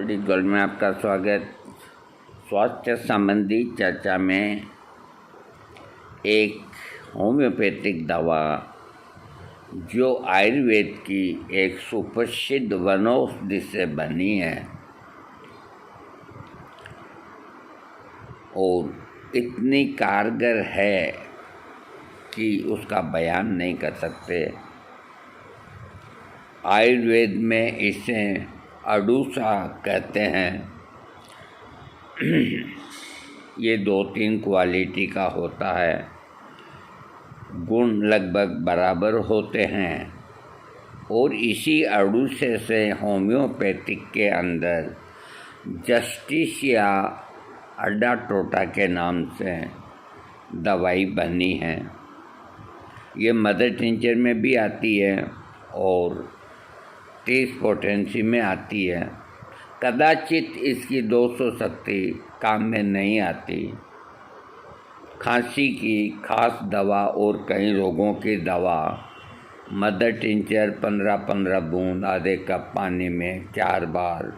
Gold में आपका स्वागत। स्वास्थ्य संबंधी चर्चा में एक होम्योपैथिक दवा जो आयुर्वेद की एक सुप्रसिद्ध वनौषधि से बनी है और इतनी कारगर है कि उसका बयान नहीं कर सकते। आयुर्वेद में इसे अडूसा कहते हैं। ये 2-3 क्वालिटी का होता है, गुण लगभग बराबर होते हैं और इसी अडूसे से होम्योपैथिक के अंदर जस्टिसिया अडाटोटा के नाम से दवाई बनी है। ये मदर टिंचर में भी आती है और 30 पोटेंसी में आती है। कदाचित इसकी 200 शक्ति काम में नहीं आती। खांसी की खास दवा और कई रोगों की दवा मदर टिंचर 15-15 बूंद आधे कप पानी में 4 बार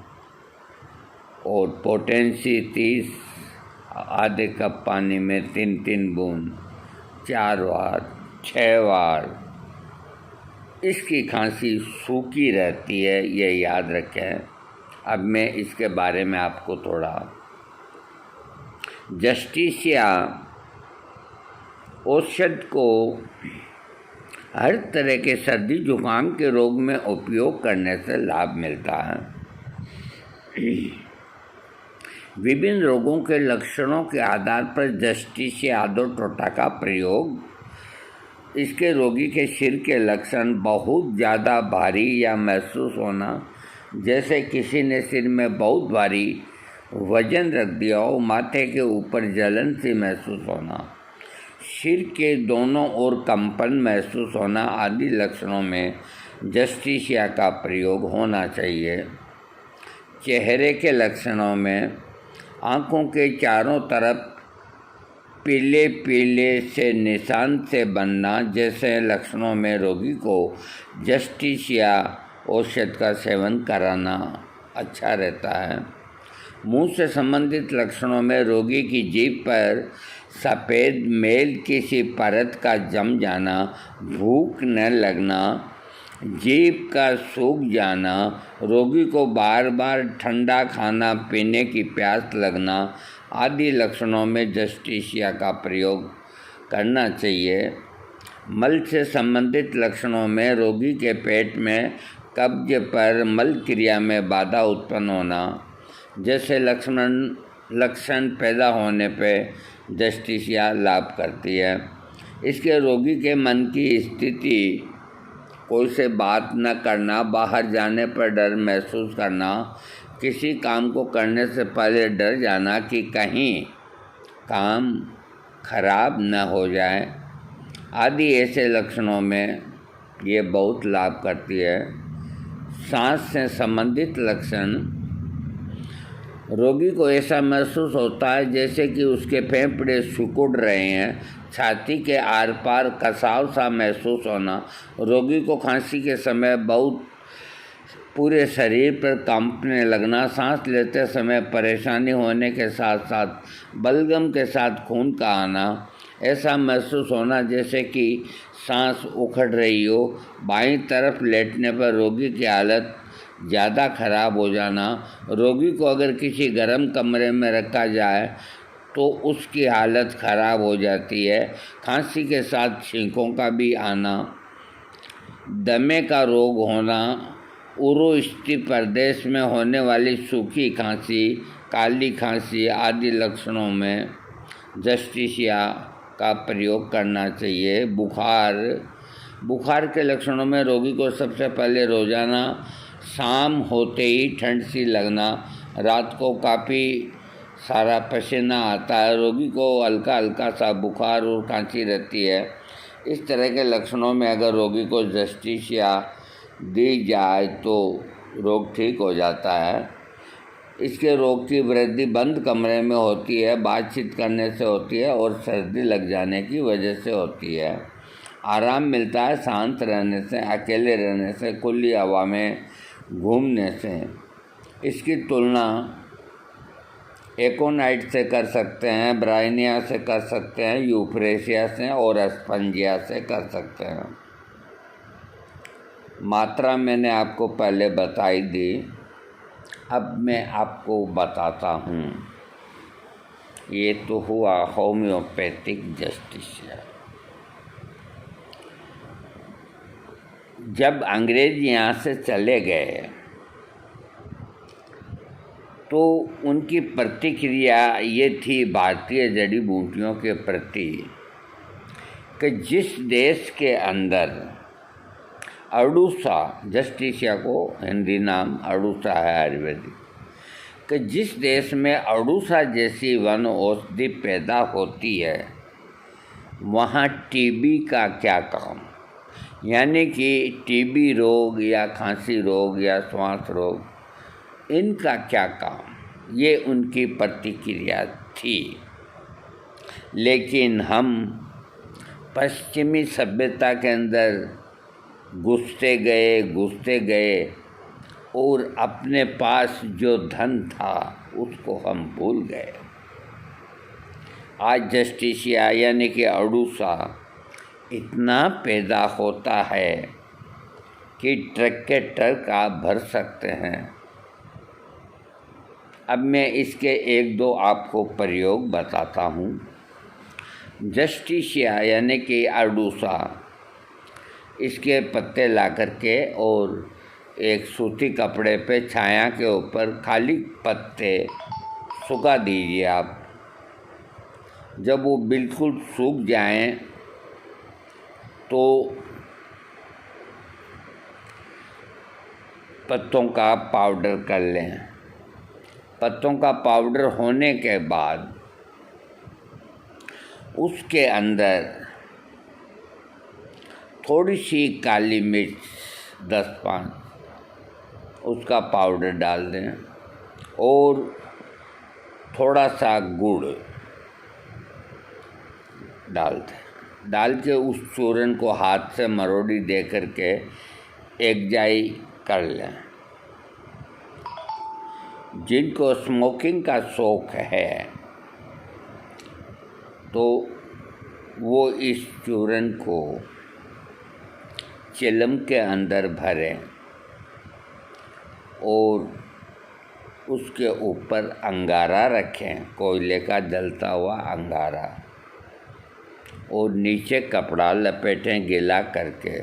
और पोटेंसी 30 आधे कप पानी में 3-3 बूंद 4 बार 6 बार। इसकी खांसी सूखी रहती है, ये याद रखें। अब मैं इसके बारे में आपको थोड़ा जस्टिसिया औषध को हर तरह के सर्दी जुकाम के रोग में उपयोग करने से लाभ मिलता है। विभिन्न रोगों के लक्षणों के आधार पर जस्टिसिया अडाटोटा का प्रयोग इसके रोगी के सिर के लक्षण बहुत ज़्यादा भारी या महसूस होना, जैसे किसी ने सिर में बहुत भारी वजन रख दिया हो, माथे के ऊपर जलन सी महसूस होना, सिर के दोनों ओर कंपन महसूस होना आदि लक्षणों में जस्टिसिया का प्रयोग होना चाहिए। चेहरे के लक्षणों में आँखों के चारों तरफ पीले पीले से निशान से बनना जैसे लक्षणों में रोगी को जस्टिसिया औषध का सेवन कराना अच्छा रहता है। मुंह से संबंधित लक्षणों में रोगी की जीभ पर सफ़ेद मेल की सी परत का जम जाना, भूख न लगना, जीभ का सूख जाना, रोगी को बार बार ठंडा खाना पीने की प्यास लगना आदि लक्षणों में जस्टिसिया का प्रयोग करना चाहिए। मल से संबंधित लक्षणों में रोगी के पेट में कब्ज पर मल क्रिया में बाधा उत्पन्न होना जैसे लक्षण पैदा होने पर जस्टिसिया लाभ करती है। इसके रोगी के मन की स्थिति, कोई से बात न करना, बाहर जाने पर डर महसूस करना, किसी काम को करने से पहले डर जाना कि कहीं काम खराब न हो जाए आदि ऐसे लक्षणों में ये बहुत लाभ करती है। सांस से संबंधित लक्षण, रोगी को ऐसा महसूस होता है जैसे कि उसके फेफड़े सिकुड़ रहे हैं, छाती के आर पार कसाव सा महसूस होना, रोगी को खांसी के समय बहुत पूरे शरीर पर कांपने लगना, सांस लेते समय परेशानी होने के साथ साथ बलगम के साथ खून का आना, ऐसा महसूस होना जैसे कि सांस उखड़ रही हो, बाईं तरफ लेटने पर रोगी की हालत ज़्यादा खराब हो जाना, रोगी को अगर किसी गर्म कमरे में रखा जाए तो उसकी हालत खराब हो जाती है, खांसी के साथ छींकों का भी आना, दमे का रोग होना, उरोस्थी प्रदेश में होने वाली सूखी खांसी, काली खांसी आदि लक्षणों में जस्टिसिया का प्रयोग करना चाहिए। बुखार के लक्षणों में रोगी को सबसे पहले रोज़ाना शाम होते ही ठंड सी लगना, रात को काफ़ी सारा पसीना आता है, रोगी को हल्का हल्का सा बुखार और खांसी रहती है। इस तरह के लक्षणों में अगर रोगी को जस्टिसिया दी जाए तो रोग ठीक हो जाता है। इसके रोग की वृद्धि बंद कमरे में होती है, बातचीत करने से होती है और सर्दी लग जाने की वजह से होती है। आराम मिलता है शांत रहने से, अकेले रहने से, खुली हवा में घूमने से। इसकी तुलना एकोनाइट से कर सकते हैं, ब्राइनिया से कर सकते हैं, यूफ्रेशिया से और स्पंजिया से कर सकते हैं। मात्रा मैंने आपको पहले बताई दी, अब मैं आपको बताता हूँ। ये तो हुआ होम्योपैथिक जस्टिसिया। जब अंग्रेज यहाँ से चले गए तो उनकी प्रतिक्रिया ये थी भारतीय जड़ी बूटियों के प्रति कि जिस देश के अंदर अडुसा, जस्टिसिया को हिंदी नाम अडुसा है आयुर्वेदिक, कि जिस देश में अडुसा जैसी वन औषधि पैदा होती है वहाँ टीबी का क्या काम, यानी कि टीबी रोग या खांसी रोग या श्वास रोग, इनका क्या काम, ये उनकी प्रतिक्रिया थी। लेकिन हम पश्चिमी सभ्यता के अंदर घुसते गए और अपने पास जो धन था उसको हम भूल गए। आज जस्टिसिया यानी कि अडुसा इतना पैदा होता है कि ट्रक के ट्रक आप भर सकते हैं। अब मैं इसके एक दो आपको प्रयोग बताता हूँ। जस्टिसिया यानी कि अडुसा, इसके पत्ते ला करके और एक सूती कपड़े पे छाया के ऊपर खाली पत्ते सुखा दीजिए आप। जब वो बिल्कुल सूख जाएं तो पत्तों का पाउडर कर लें। पत्तों का पाउडर होने के बाद उसके अंदर थोड़ी सी काली मिर्च 10-5 उसका पाउडर डाल दें और थोड़ा सा गुड़ डाल के उस चूरन को हाथ से मरोड़ी दे करके एकजाई कर लें। जिनको स्मोकिंग का शौक़ है तो वो इस चूरन को चिलम के अंदर भरें और उसके ऊपर अंगारा रखें, कोयले का जलता हुआ अंगारा, और नीचे कपड़ा लपेटें गीला करके,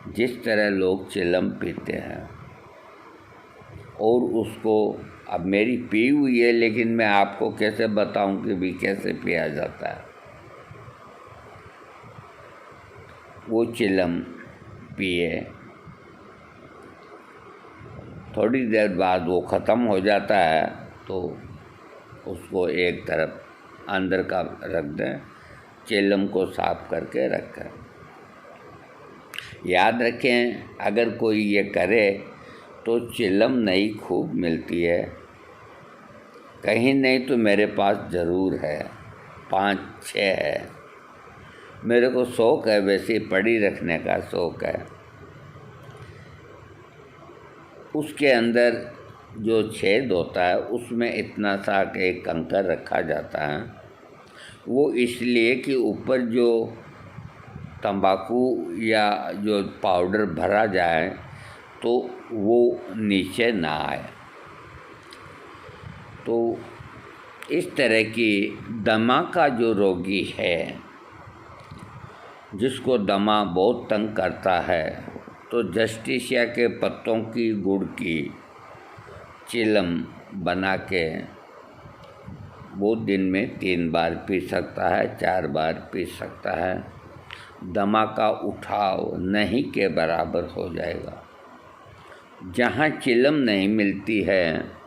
जिस तरह लोग चिलम पीते हैं। और उसको, अब मेरी पी हुई है लेकिन मैं आपको कैसे बताऊं कि भी कैसे पिया जाता है। वो चिलम पिए, थोड़ी देर बाद वो ख़त्म हो जाता है तो उसको एक तरफ अंदर का रख दें, चिलम को साफ करके रखें। याद रखें, अगर कोई ये करे तो चिलम नई खूब मिलती है, कहीं नहीं तो मेरे पास ज़रूर है, 5-6 है। मेरे को शौक़ है, वैसे पड़ी रखने का शौक़ है। उसके अंदर जो छेद होता है उसमें इतना सा एक कंकर रखा जाता है। वो इसलिए कि ऊपर जो तंबाकू या जो पाउडर भरा जाए तो वो नीचे ना आए। तो इस तरह की दमा का जो रोगी है, जिसको दमा बहुत तंग करता है, तो जस्टिसिया के पत्तों की गुड़ की चिलम बना के वो दिन में 3 बार पी सकता है, 4 बार पी सकता है। दमा का उठाव नहीं के बराबर हो जाएगा। जहाँ चिलम नहीं मिलती है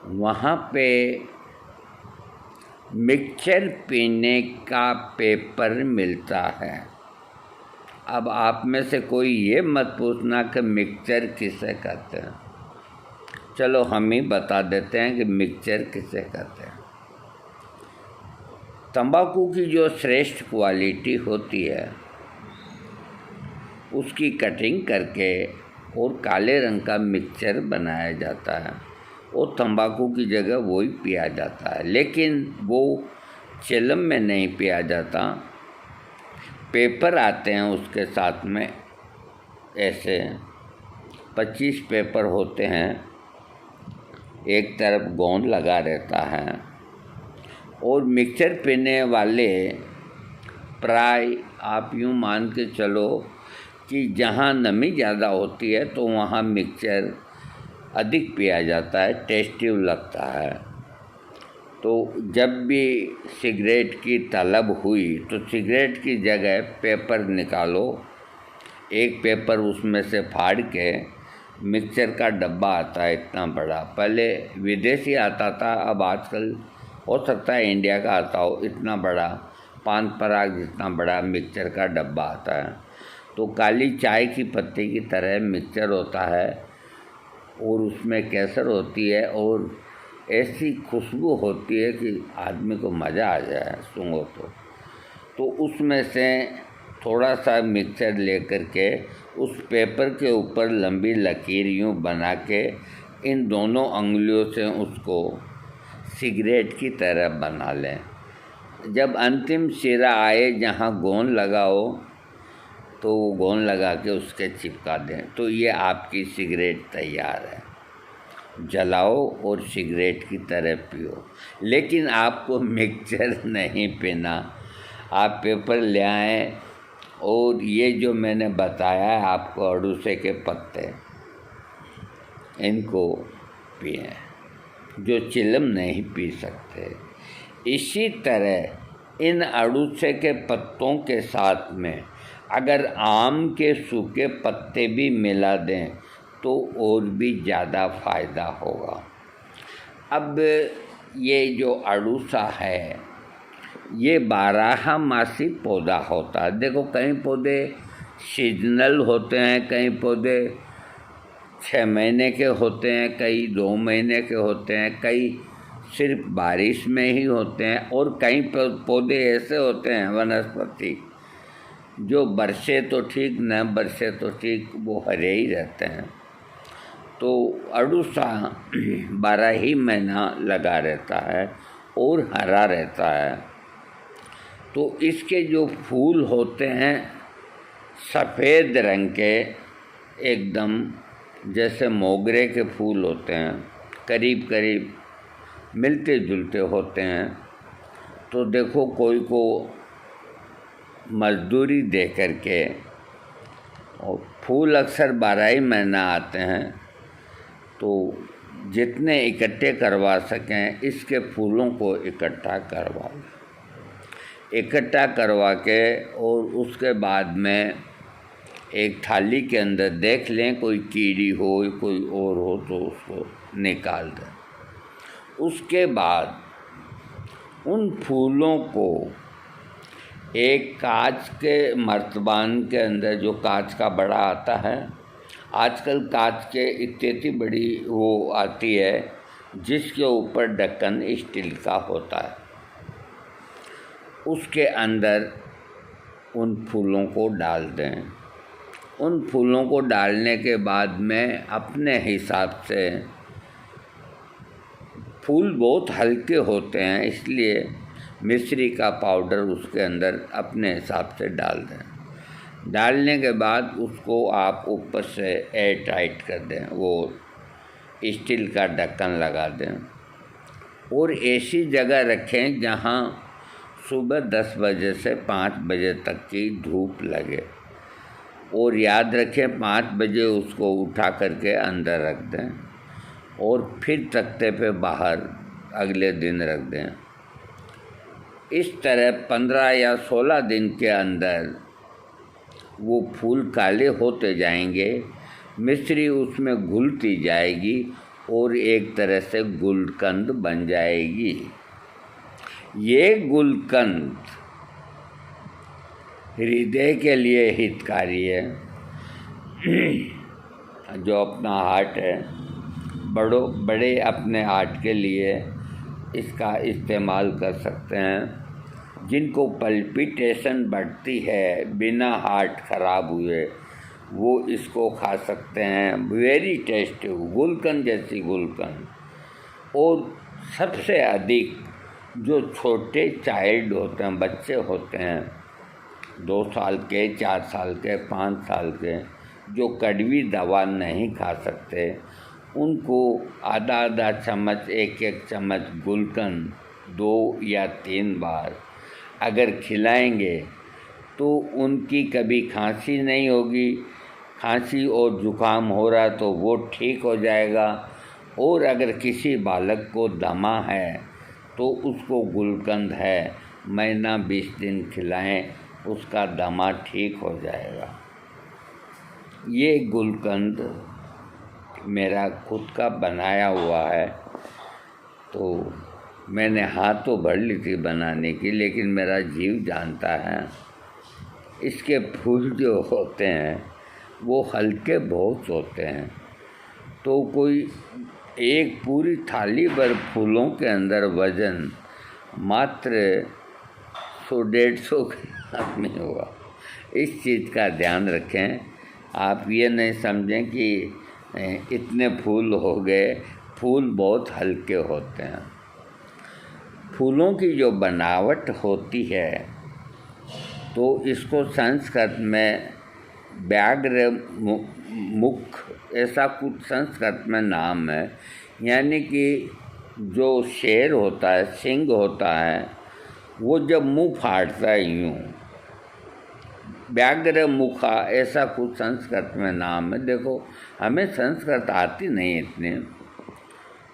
वहाँ पे मिक्सचर पीने का पेपर मिलता है। अब आप में से कोई ये मत पूछना कि मिक्सचर किसे कहते हैं, चलो हम ही बता देते हैं कि मिक्सचर किसे कहते हैं। तंबाकू की जो श्रेष्ठ क्वालिटी होती है उसकी कटिंग करके और काले रंग का मिक्सचर बनाया जाता है और तंबाकू की जगह वही पिया जाता है, लेकिन वो चिलम में नहीं पिया जाता। पेपर आते हैं उसके साथ में, ऐसे 25 पेपर होते हैं, एक तरफ गोंद लगा रहता है और मिक्सचर पीने वाले प्राय आप यूँ मान के चलो कि जहाँ नमी ज़्यादा होती है तो वहाँ मिक्सचर अधिक पिया जाता है, टेस्टी लगता है। तो जब भी सिगरेट की तलब हुई तो सिगरेट की जगह पेपर निकालो, एक पेपर उसमें से फाड़ के, मिक्सचर का डब्बा आता है इतना बड़ा, पहले विदेशी आता था, अब आजकल हो सकता है इंडिया का आता हो, इतना बड़ा पान पराग जितना बड़ा मिक्सचर का डब्बा आता है। तो काली चाय की पत्ती की तरह मिक्सचर होता है और उसमें केसर होती है और ऐसी खुशबू होती है कि आदमी को मज़ा आ जाए सूंघो तो उसमें से थोड़ा सा मिक्सचर लेकर के उस पेपर के ऊपर लंबी लकीर यूँ बना के इन दोनों अंगुलियों से उसको सिगरेट की तरह बना लें। जब अंतिम सिरा आए जहाँ गोंद लगा हो तो वो गोंद लगा के उसके चिपका दें, तो ये आपकी सिगरेट तैयार है। जलाओ और सिगरेट की तरह पियो, लेकिन आपको मिक्सचर नहीं पीना। आप पेपर ले आएँ और ये जो मैंने बताया है आपको, अड़ूसे के पत्ते, इनको पिएं, जो चिलम नहीं पी सकते। इसी तरह इन अड़ूसे के पत्तों के साथ में अगर आम के सूखे पत्ते भी मिला दें तो और भी ज़्यादा फ़ायदा होगा। अब ये जो अड़ूसा है ये 12मासी पौधा होता है। देखो, कई पौधे सीजनल होते हैं, कई पौधे 6 महीने के होते हैं, कई 2 महीने के होते हैं, कई सिर्फ बारिश में ही होते हैं और कई पौधे ऐसे होते हैं वनस्पति जो बरसे तो ठीक न बरसे तो ठीक, वो हरे ही रहते हैं। तो अड़ूसा 12 ही महीना लगा रहता है और हरा रहता है। तो इसके जो फूल होते हैं सफ़ेद रंग के, एकदम जैसे मोगरे के फूल होते हैं, करीब करीब मिलते जुलते होते हैं। तो देखो, कोई को मजदूरी दे करके, और फूल अक्सर 12 ही महीना आते हैं, तो जितने इकट्ठे करवा सकें इसके फूलों को इकट्ठा करवा के और उसके बाद में एक थाली के अंदर देख लें, कोई कीड़ी हो कोई और हो तो उसको निकाल दें। उसके बाद उन फूलों को एक कांच के मर्तबान के अंदर, जो कांच का बड़ा आता है, आजकल कांच के इतनी बड़ी वो आती है जिसके ऊपर ढक्कन स्टील का होता है, उसके अंदर उन फूलों को डाल दें। उन फूलों को डालने के बाद में अपने हिसाब से, फूल बहुत हल्के होते हैं इसलिए मिश्री का पाउडर उसके अंदर अपने हिसाब से डाल दें। डालने के बाद उसको आप ऊपर से एयर टाइट कर दें, वो स्टील का ढक्कन लगा दें और ऐसी जगह रखें जहाँ सुबह 10 बजे से 5 बजे तक की धूप लगे। और याद रखें 5 बजे उसको उठा करके अंदर रख दें और फिर तख्ते पे बाहर अगले दिन रख दें। इस तरह 15 या 16 दिन के अंदर वो फूल काले होते जाएंगे, मिश्री उसमें घुलती जाएगी और एक तरह से गुलकंद बन जाएगी। ये गुलकंद हृदय के लिए हितकारी है। जो अपना हार्ट है, बड़े अपने हार्ट के लिए इसका इस्तेमाल कर सकते हैं। जिनको पल्पिटेशन बढ़ती है बिना हार्ट ख़राब हुए, वो इसको खा सकते हैं। वेरी टेस्टी, गुलकंद जैसी गुलकंद। और सबसे अधिक जो छोटे चाइल्ड होते हैं, बच्चे होते हैं 2 साल के, 4 साल के, 5 साल के, जो कड़वी दवा नहीं खा सकते, उनको आधा आधा चम्मच, एक एक चम्मच गुलकंद 2 या 3 बार अगर खिलाएंगे तो उनकी कभी खांसी नहीं होगी। खांसी और जुकाम हो रहा तो वो ठीक हो जाएगा। और अगर किसी बालक को दमा है तो उसको गुलकंद है महीना 20 दिन खिलाएं, उसका दमा ठीक हो जाएगा। ये गुलकंद मेरा खुद का बनाया हुआ है, तो मैंने हाथ तो भर ली थी बनाने की, लेकिन मेरा जीव जानता है इसके फूल जो होते हैं वो हल्के बहुत होते हैं। तो कोई एक पूरी थाली भर फूलों के अंदर वज़न मात्र 100-150 ग्राम में होगा। इस चीज़ का ध्यान रखें। आप ये नहीं समझें कि इतने फूल हो गए, फूल बहुत हल्के होते हैं। फूलों की जो बनावट होती है तो इसको संस्कृत में व्याघ्र मुख ऐसा कुछ संस्कृत में नाम है। यानी कि जो शेर होता है, सिंह होता है, वो जब मुंह फाड़ता है यूँ, व्याघ्र मुखा ऐसा कुछ संस्कृत में नाम है। देखो हमें संस्कृत आती नहीं इतनी,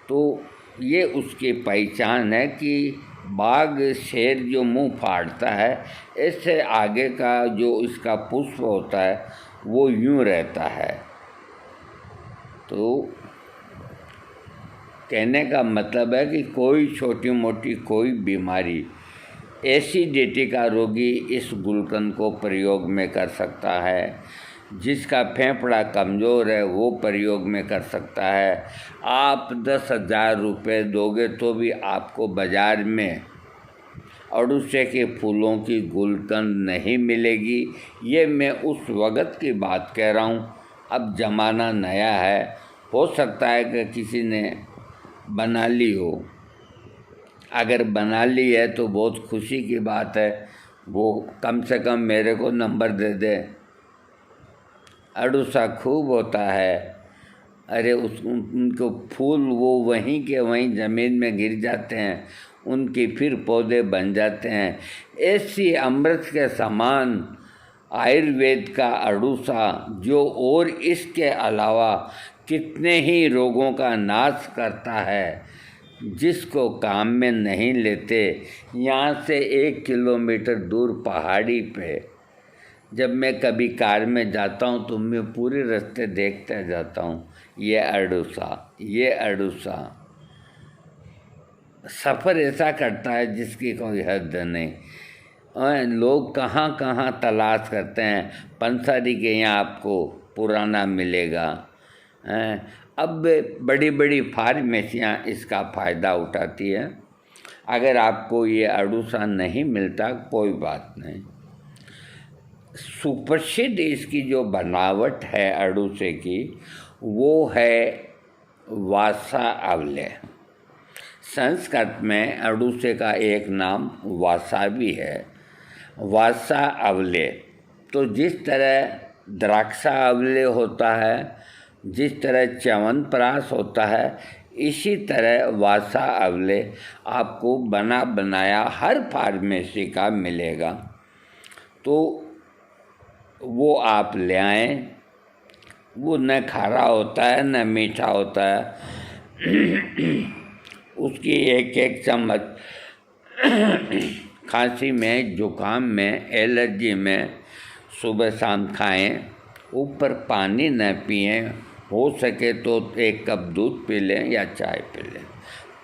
तो ये उसकी पहचान है कि बाघ शेर जो मुंह फाड़ता है, इससे आगे का जो इसका पुष्प होता है वो यूँ रहता है। तो कहने का मतलब है कि कोई छोटी मोटी कोई बीमारी, एसिडिटी का रोगी इस गुलकंद को प्रयोग में कर सकता है। जिसका फेफड़ा कमज़ोर है वो प्रयोग में कर सकता है। आप 10,000 रुपये दोगे तो भी आपको बाज़ार में अड़ूसे के फूलों की गुलकंद नहीं मिलेगी। ये मैं उस वक़्त की बात कह रहा हूँ। अब ज़माना नया है, हो सकता है कि किसी ने बना ली हो। अगर बना ली है तो बहुत खुशी की बात है, वो कम से कम मेरे को नंबर दे दे। अड़ूसा खूब होता है। अरे उनको फूल वो वहीं के वहीं ज़मीन में गिर जाते हैं, उनके फिर पौधे बन जाते हैं। ऐसी अमृत के समान आयुर्वेद का अड़ूसा, जो और इसके अलावा कितने ही रोगों का नाश करता है, जिसको काम में नहीं लेते। यहाँ से 1 किलोमीटर दूर पहाड़ी पे जब मैं कभी कार में जाता हूँ तो मैं पूरे रास्ते देखता जाता हूँ, ये अड़ूसा सफ़र ऐसा करता है जिसकी कोई हद नहीं। और लोग कहाँ कहाँ तलाश करते हैं, पंसारी के यहाँ आपको पुराना मिलेगा। अब बड़ी बड़ी फार्मेसियाँ इसका फ़ायदा उठाती है। अगर आपको ये अड़ूसा नहीं मिलता कोई बात नहीं। सुप्रसिद्ध इसकी जो बनावट है अड़ूसे की, वो है वासा अवले। संस्कृत में अड़ूसे का एक नाम वासा भी है, वासा अवले। तो जिस तरह द्राक्षा अवले होता है, जिस तरह च्यवनप्राश होता है, इसी तरह वासा अवले आपको बना बनाया हर फार्मेसी का मिलेगा। तो वो आप ले आएँ। वो न खारा होता है न मीठा होता है। उसकी एक एक चम्मच खांसी में, जुकाम में, एलर्जी में सुबह शाम खाएं। ऊपर पानी न पिएं, हो सके तो 1 कप दूध पी लें या चाय पी लें।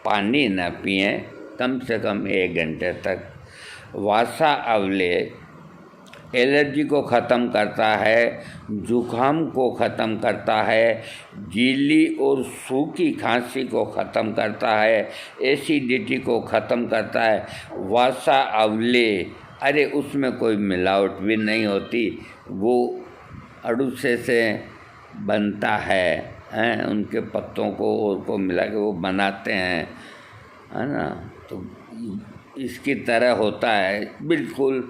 पानी न पिएं कम से कम 1 घंटे तक। वासा अवले एलर्जी को ख़त्म करता है, जुकाम को ख़त्म करता है, गीली और सूखी खांसी को ख़त्म करता है, एसिडिटी को ख़त्म करता है। वासा अवले, अरे उसमें कोई मिलावट भी नहीं होती, वो अड़ूसे से बनता है उनके पत्तों को और को मिला के वो बनाते हैं, है ना। तो इसकी तरह होता है बिल्कुल,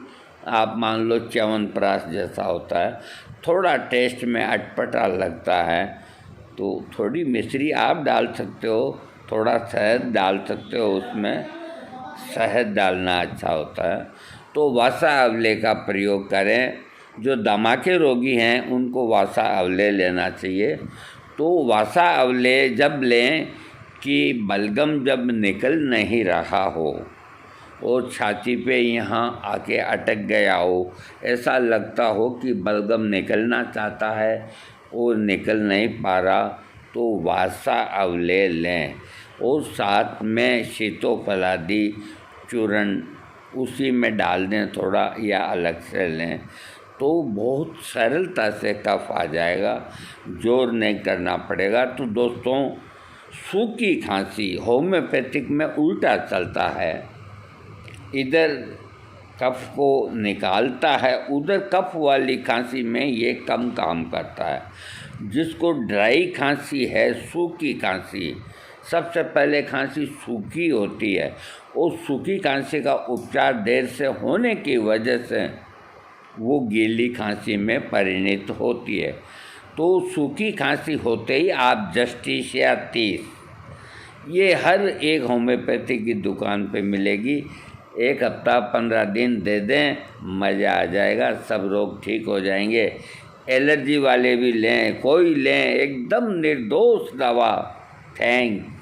आप मान लो च्यवनप्राश जैसा होता है, थोड़ा टेस्ट में अटपटा लगता है। तो थोड़ी मिश्री आप डाल सकते हो, थोड़ा शहद डाल सकते हो, उसमें शहद डालना अच्छा होता है। तो वासा आंवले का प्रयोग करें। जो दमा के रोगी हैं उनको वासा आंवले लेना चाहिए। तो वासा आंवले जब लें कि बलगम जब निकल नहीं रहा हो और छाती पे यहाँ आके अटक गया हो, ऐसा लगता हो कि बलगम निकलना चाहता है और निकल नहीं पा रहा, तो वासा आंवले लें और साथ में शीतोपलादी चूर्ण उसी में डाल दें थोड़ा, या अलग से लें, तो बहुत सरलता से कफ आ जाएगा, जोर नहीं करना पड़ेगा। तो दोस्तों, सूखी खांसी होम्योपैथिक में उल्टा चलता है, इधर कफ को निकालता है, उधर कफ वाली खांसी में ये कम काम करता है। जिसको ड्राई खांसी है, सूखी खांसी, सबसे पहले खांसी सूखी होती है और सूखी खांसी का उपचार देर से होने की वजह से वो गीली खांसी में परिणत होती है। तो सूखी खांसी होते ही आप जस्टिस या 30 ये हर एक होम्योपैथी की दुकान पे मिलेगी, 1 हफ्ता 15 दिन दे दें, मज़ा आ जाएगा, सब रोग ठीक हो जाएंगे। एलर्जी वाले भी लें, कोई लें, एकदम निर्दोष दवा। थैंक्स।